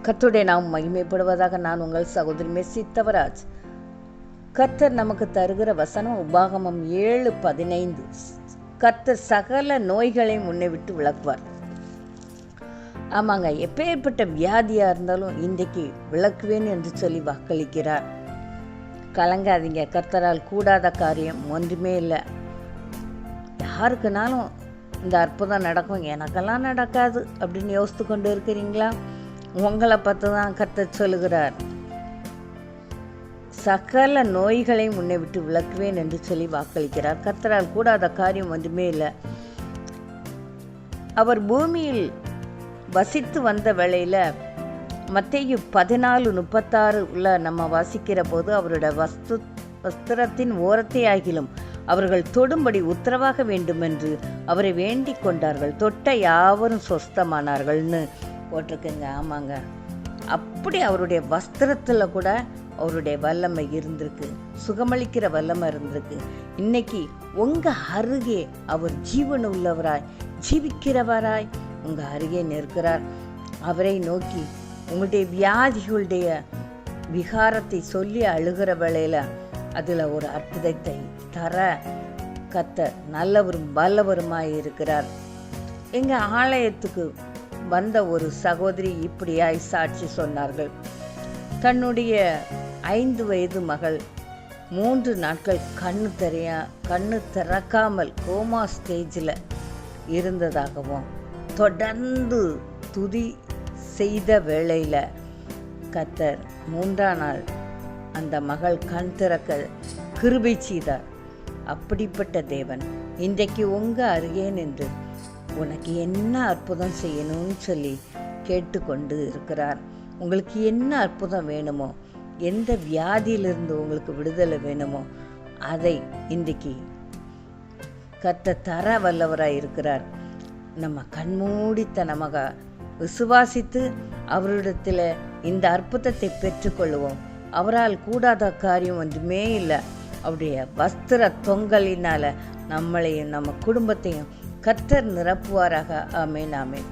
கர்த்தருடைய நாம் மகிமைப்படுவதாக. நான் உங்கள் சகோதரி மெஸ்ஸி தவராஜ். கர்த்தர் நமக்கு தருகிற வசனம் உபாகமம் 7:15. கர்த்தர் சகல நோய்களையும் முன்னே விட்டு விளக்குவார். ஆமாங்க, எப்பேற்பட்ட வியாதியாக இருந்தாலும் இன்றைக்கு விளக்குவேன் என்று சொல்லி வாக்களிக்கிறார். கலங்காதீங்க, கர்த்தரால் கூடாத காரியம் ஒன்றுமே இல்லை. யாருக்குனாலும் இந்த அற்புதம் நடக்கும், எனக்கெல்லாம் நடக்காது அப்படின்னு யோசித்து கொண்டு இருக்கிறீங்களா? உங்களை பார்த்து தான் கர்த்தர் சொல்லுகிறார், சகல நோய்களை முன்னே விட்டு விளக்குவேன் என்று சொல்லி வாக்களிக்கிறார். கர்த்தரால் கூடாத காரியம் ஒன்றுமே இல்லை. அவர் பூமியில் வசித்து வந்த வேளையில் மத்தேயு 14:36 நம்ம வாசிக்கிற போது, அவருடைய வஸ்திரத்தின் ஓரத்தை ஆகிலும் அவர்கள் தொடும்படி உத்தரவாக வேண்டுமென்று அவரை வேண்டிக் கொண்டார்கள். தொட்ட யாவரும் சொஸ்தமானார்கள்னு போட்டிருக்குங்க. ஆமாங்க, அப்படி அவருடைய வஸ்திரத்தில் கூட அவருடைய வல்லமை இருந்திருக்கு, சுகமளிக்கிற வல்லமை இருந்திருக்கு. இன்னைக்கு உங்கள் அருகே அவர் ஜீவன் உள்ளவராய் ஜீவிக்கிறவராய் உங்கள் அருகே நிற்கிறார். அவரை நோக்கி உங்களுடைய வியாதிகளுடைய விகாரத்தை சொல்லி அழுகிற வேளையில் அதில் ஒரு அற்புதத்தை தர கர்த்தர் நல்லவரும் வல்லவருமாய் இருக்கிறார். எங்கள் ஆலயத்துக்கு வந்த ஒரு சகோதரி இப்படியாய் சாட்சி சொன்னார்கள். தன்னுடைய 5 வயது மகள் 3 நாட்கள் கண்ணு திறக்காமல் கோமா ஸ்டேஜில் இருந்ததாகவும், தொடர்ந்து துதி செய்த வேளையில் கர்த்தர் 3ஆம் நாள் அந்த மகள் கண் திறக்க கிருபை செய்தார். அப்படிப்பட்ட தேவன் இன்றைக்கு உங்கள் அருகே நின்று உனக்கு என்ன அற்புதம் செய்யணும்னு சொல்லி கேட்டுக்கொண்டு இருக்கிறார். உங்களுக்கு என்ன அற்புதம் வேணுமோ, எந்த வியாதியிலிருந்து உங்களுக்கு விடுதலை வேணுமோ, அதை இன்றைக்கு கர்த்தர் தர வல்லவராய் இருக்கிறார். நம்ம கண்மூடித்தனமாக விசுவாசித்து அவரிடத்தில் இந்த அற்புதத்தை பெற்றுக்கொள்வோம். அவரால் கூடாத காரியம் ஒன்றுமே இல்லை. அவருடைய வஸ்திர தொங்கலினால் நம்மளையும் நம்ம குடும்பத்தையும் கர்த்தர் நிரப்புவாராக. ஆமேன், ஆமேன்.